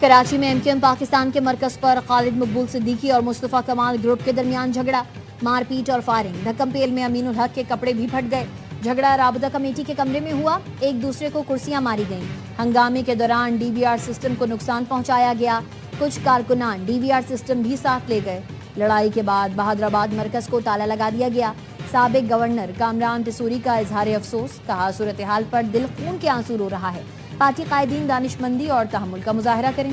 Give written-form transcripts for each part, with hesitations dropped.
کراچی میں M Q M Pakistan کے مرکز پر خالد مقبول صدیقی اور مصطفیٰ کمال گروپ کے درمیان جھگڑا، مار پیٹ اور فائرنگ، دھکم پیل میں امین الحق کے کپڑے بھی پھٹ گئے۔ جھگڑا رابطہ کمیٹی کے کمرے میں ہوا، ایک دوسرے کو کرسیاں ماری گئیں۔ ہنگامے کے دوران ڈی وی آر سسٹم کو نقصان پہنچایا گیا، کچھ کارکنان ڈی وی آر سسٹم بھی ساتھ لے گئے۔ لڑائی کے بعد بہادرآباد مرکز کو تالا لگا دیا گیا۔ سابق گورنر کامران ٹسوری کا اظہار افسوس، کہا صورتحال پر دل خون کے آنسو رو رہا ہے، پارٹی قائدین دانش مندی اور تحمل کا مظاہرہ کریں۔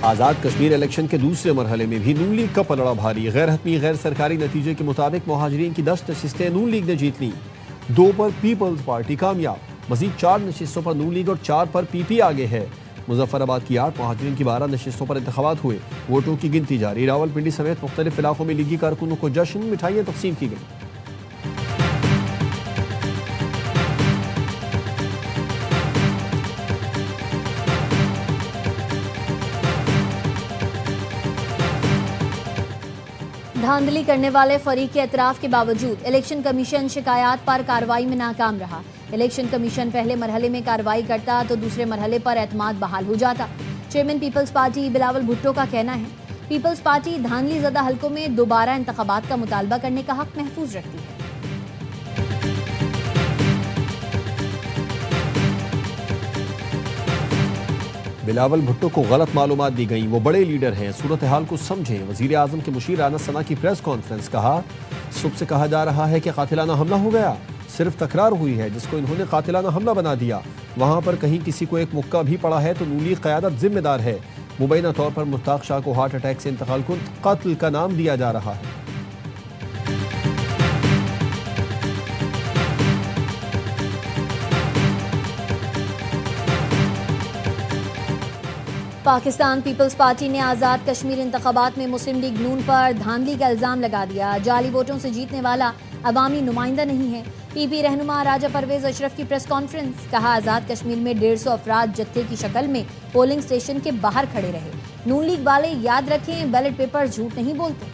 آزاد کشمیر الیکشن کے دوسرے مرحلے میں بھی نون لیگ کا پلڑا بھاری، غیر حتمی غیر سرکاری نتیجے کے مطابق مہاجرین کی 10 نشستیں نون لیگ نے جیت لیں، 2 پر پیپلز پارٹی کامیاب، مزید 4 نشستوں پر نون لیگ اور 4 پر پی پی آگے ہے۔ مظفر آباد کی 8، مہاجرین کی 12 نشستوں پر انتخابات ہوئے، ووٹوں کی گنتی جاری، راولپنڈی سمیت مختلف علاقوں میں لیگی کارکنوں کو جشن، مٹھائیاں تقسیم کی گئیں۔ دھاندلی کرنے والے فریق کے اعتراف کے باوجود الیکشن کمیشن شکایات پر کارروائی میں ناکام رہا۔ الیکشن کمیشن پہلے مرحلے میں کارروائی کرتا تو دوسرے مرحلے پر اعتماد بحال ہو جاتا۔ چیئرمین پیپلز پارٹی بلاول بھٹو کا کہنا ہے، پیپلز پارٹی دھاندلی زدہ حلقوں میں دوبارہ انتخابات کا مطالبہ کرنے کا حق محفوظ رکھتی ہے۔ بلاول بھٹو کو غلط معلومات دی گئیں، وہ بڑے لیڈر ہیں، صورتحال کو سمجھیں۔ وزیر اعظم کے مشیر رانا ثنا کی پریس کانفرنس، کہا صبح سے کہا جا رہا ہے کہ قاتلانہ حملہ ہو گیا، صرف تکرار ہوئی ہے جس کو انہوں نے قاتلانہ حملہ بنا دیا، وہاں پر کہیں کسی کو ایک مکہ بھی پڑا ہے تو نون لیگ قیادت ذمہ دار ہے۔ مبینہ طور پر مشتاق شاہ کو ہارٹ اٹیک سے انتقال کن قتل کا نام دیا جا رہا ہے۔ پاکستان پیپلز پارٹی نے آزاد کشمیر انتخابات میں مسلم لیگ نون پر دھاندلی کا الزام لگا دیا، جعلی ووٹوں سے جیتنے والا عوامی نمائندہ نہیں ہے۔ پی پی رہنما راجہ پرویز اشرف کی پریس کانفرنس، کہا آزاد کشمیر میں 150 افراد جتھے کی شکل میں پولنگ سٹیشن کے باہر کھڑے رہے۔ نون لیگ والے یاد رکھیں، بیلٹ پیپر جھوٹ نہیں بولتے۔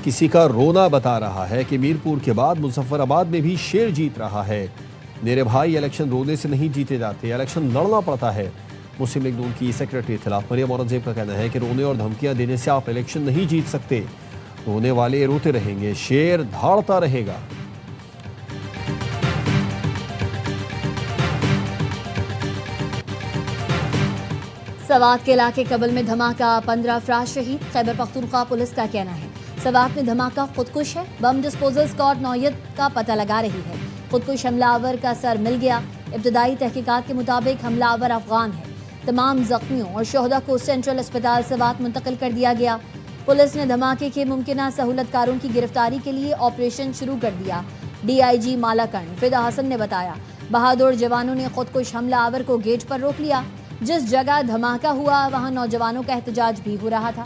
کسی کا رونا بتا رہا ہے کہ میرپور کے بعد مظفر آباد میں بھی شیر جیت رہا ہے۔ میرے بھائی، الیکشن رونے سے نہیں جیتے جاتے، الیکشن لڑنا پڑتا ہے۔ مسلم لیگ نون کی سیکرٹری اطلاع مریم اورنگزیب کا کہنا ہے کہ رونے اور دھمکیاں دینے سے آپ الیکشن نہیں جیت سکتے، رونے والے روتے رہیں گے، شیر دھاڑتا رہے گا۔ سوات کے علاقے کبل میں دھماکہ، 15 افراد شہید، خیبر پختونخوا پولیس کا کہنا ہے سوات میں دھماکہ خودکش ہے، بم ڈسپوزل اسکواڈ نوعیت کا پتہ لگا رہی ہے، خودکش حملہ آور کا سر مل گیا، ابتدائی تحقیقات کے مطابق حملہ آور افغان ہے، تمام زخمیوں اور شہداء کو سینٹرل اسپتال سوات منتقل کر دیا گیا۔ پولیس نے دھماکے کے ممکنہ سہولت کاروں کی گرفتاری کے لیے آپریشن شروع کر دیا۔ ڈی آئی جی مالاکنڈ فدا حسن نے بتایا، بہادر جوانوں نے خودکش حملہ آور کو گیٹ پر روک لیا، جس جگہ دھماکہ ہوا وہاں نوجوانوں کا احتجاج بھی ہو رہا تھا۔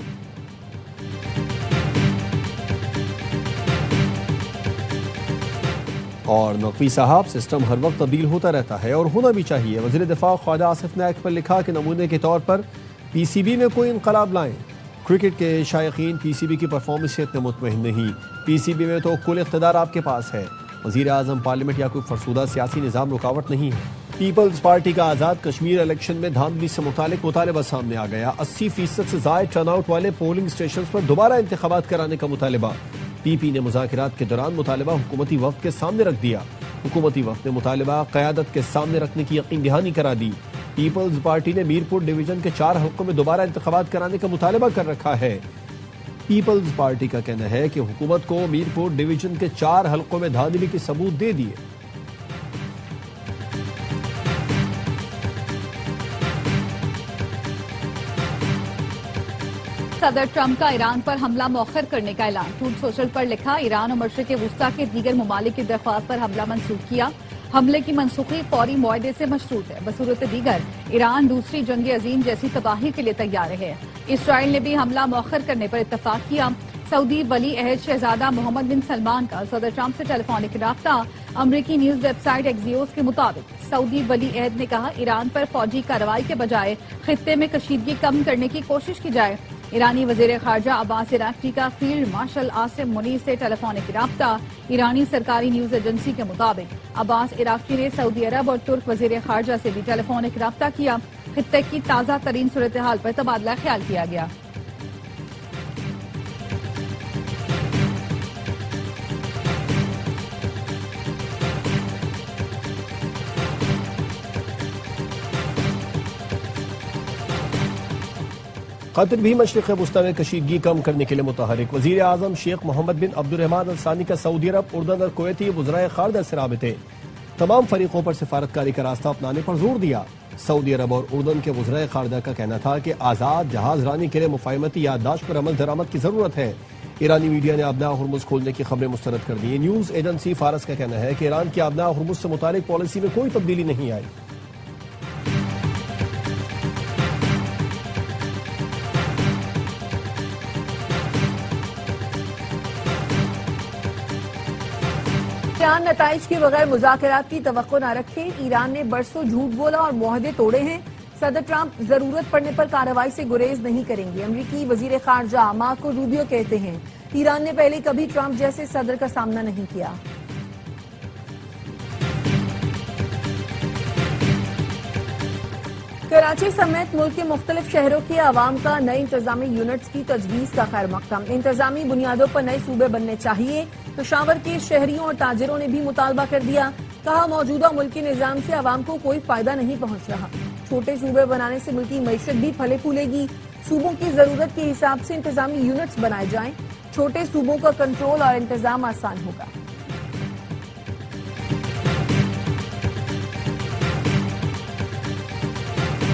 اور نقوی صاحب، سسٹم ہر وقت تبدیل ہوتا رہتا ہے اور ہونا بھی چاہیے۔ وزیر دفاع خواجہ آصف نیک پر لکھا کہ نمونے کے طور پر پی سی بی میں کوئی انقلاب لائیں۔ کرکٹ کے شائقین پی سی بی کی پرفارمنس سے اتنے مطمئن نہیں، پی سی بی میں تو کل اقتدار آپ کے پاس ہے، وزیر اعظم پارلیمنٹ یا کوئی فرسودہ سیاسی نظام رکاوٹ نہیں ہے۔ پیپلز پارٹی کا آزاد کشمیر الیکشن میں دھاندلی سے متعلق مطالبہ سامنے آ گیا، 80% سے زائد ٹرن آؤٹ والے پولنگ سٹیشنز پر دوبارہ انتخابات کرانے کا مطالبہ۔ پی پی نے مذاکرات کے دوران مطالبہ حکومتی وفد کے سامنے رکھ دیا، حکومتی وفد نے مطالبہ قیادت کے سامنے رکھنے کی یقین دہانی کرا دی۔ پیپلز پارٹی نے میرپور ڈویژن کے 4 حلقوں میں دوبارہ انتخابات کرانے کا مطالبہ کر رکھا ہے۔ پیپلز پارٹی کا کہنا ہے کہ حکومت کو میرپور ڈویژن کے 4 حلقوں میں دھاندلی کے ثبوت دے دیے۔ صدر ٹرمپ کا ایران پر حملہ مؤخر کرنے کا اعلان، ٹروتھ سوشل پر لکھا، ایران اور مشرق وسطیٰ کے دیگر ممالک کی درخواست پر حملہ منسوخ کیا، حملے کی منسوخی فوری معاہدے سے مشروط ہے، بصورت دیگر ایران دوسری جنگ عظیم جیسی تباہی کے لیے تیار ہے۔ اسرائیل نے بھی حملہ مؤخر کرنے پر اتفاق کیا۔ سعودی ولی عہد شہزادہ محمد بن سلمان کا صدر ٹرمپ سے ٹیلی فونک رابطہ، امریکی نیوز ویب سائٹ ایکزیوس کے مطابق سعودی ولی عہد نے کہا ایران پر فوجی کارروائی کے بجائے خطے میں کشیدگی کم کرنے کی کوشش کی جائے۔ ایرانی وزیر خارجہ عباس عراقچی کا فیلڈ مارشل عاصم منیر سے ٹیلیفونک رابطہ۔ ایرانی سرکاری نیوز ایجنسی کے مطابق عباس عراقچی نے سعودی عرب اور ترک وزیر خارجہ سے بھی ٹیلیفونک رابطہ کیا۔ خطے کی تازہ ترین صورتحال پر تبادلہ خیال کیا گیا۔ قطر بھی مشرق وسطی میں کشیدگی کم کرنے کے لیے متحرک۔ وزیر اعظم شیخ محمد بن عبد الرحمن الثانی کا سعودی عرب، اردن اور کویتی وزرائے خارجہ سے رابطے۔ تمام فریقوں پر سفارتکاری کا راستہ اپنانے پر زور دیا۔ سعودی عرب اور اردن کے وزرائے خارجہ کا کہنا تھا کہ آزاد جہاز رانی کے لیے مفاہمتی یادداشت پر عمل درآمد کی ضرورت ہے۔ ایرانی میڈیا نے آبناء ہرمز کھولنے کی خبریں مسترد کر دی۔ نیوز ایجنسی فارس کا کہنا ہے کہ ایران کی آبناء ہرمز سے متعلق پالیسی میں کوئی تبدیلی نہیں آئی۔ ایران نتائج کے بغیر مذاکرات کی توقع نہ رکھے۔ ایران نے برسوں جھوٹ بولا اور معاہدے توڑے ہیں۔ صدر ٹرمپ ضرورت پڑنے پر کارروائی سے گریز نہیں کریں گے۔ امریکی وزیر خارجہ مارکو روبیو کہتے ہیں ایران نے پہلے کبھی ٹرمپ جیسے صدر کا سامنا نہیں کیا۔ کراچی سمیت ملک کے مختلف شہروں کے عوام کا نئے انتظامی یونٹس کی تجویز کا خیر مقدم۔ انتظامی بنیادوں پر نئے صوبے بننے چاہیے۔ پشاور کے شہریوں اور تاجروں نے بھی مطالبہ کر دیا۔ کہا موجودہ ملکی نظام سے عوام کو کوئی فائدہ نہیں پہنچ رہا۔ چھوٹے صوبے بنانے سے ملکی معیشت بھی پھلے پھولے گی۔ صوبوں کی ضرورت کے حساب سے انتظامی یونٹس بنائے جائیں۔ چھوٹے صوبوں کا کنٹرول اور انتظام آسان ہوگا۔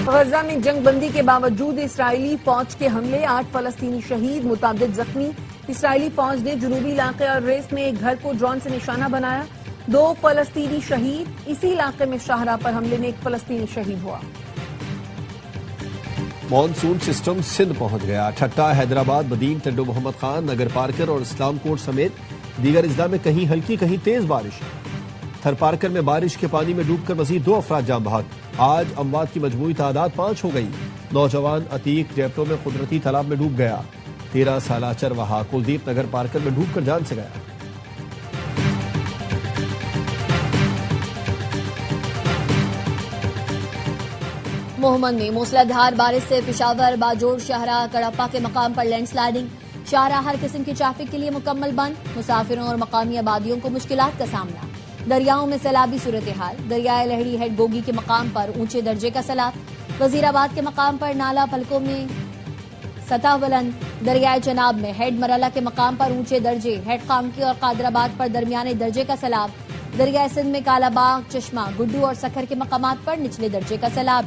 غزہ میں جنگ بندی کے باوجود اسرائیلی فوج کے حملے، 8 فلسطینی شہید، متعدد زخمی۔ اسرائیلی فوج نے جنوبی علاقے الریس میں ایک گھر کو ڈرون سے نشانہ بنایا، 2 فلسطینی شہید۔ اسی علاقے میں شاہراہ پر حملے میں 1 فلسطینی شہید ہوا۔ مانسون سسٹم سندھ پہنچ گیا۔ ٹھٹا، حیدرآباد، بدین، ٹنڈو محمد خان، نگر پارکر اور اسلام کوٹ سمیت دیگر اضلاع میں کہیں ہلکی کہیں تیز بارش۔ تھر پارکر میں بارش کے پانی میں ڈوب کر مزید 2 افراد جاں بحق۔ آج اموات کی مجموعی تعداد 5 ہو گئی۔ نوجوان عتیق ڈیپٹو میں قدرتی تالاب میں ڈوب گیا۔ 13 سالہ چرواہا کلدیپ نگر پارکر میں ڈوب کر جان سے گیا۔ محمد میں موسلادھار بارش سے پشاور، باجوڑ، شاہراہ، کڑپا کے مقام پر لینڈ سلائیڈنگ۔ شاہراہ ہر قسم کی ٹریفک کے لیے مکمل بند۔ مسافروں اور مقامی آبادیوں کو مشکلات کا سامنا۔ دریاؤں میں سیلابی صورتحال۔ دریائے لہڑی ہیڈ گوگی کے مقام پر اونچے درجے کا سیلاب۔ وزیر آباد کے مقام پر نالا پلکوں میں سطح بلند۔ دریائے چناب میں ہیڈ مرالہ کے مقام پر اونچے درجے۔ ہیڈ خانکی اور قادر آباد پر درمیانے درجے کا سیلاب۔ دریائے سندھ میں کالا باغ، چشمہ، گڈو اور سکھر کے مقامات پر نچلے درجے کا سیلاب۔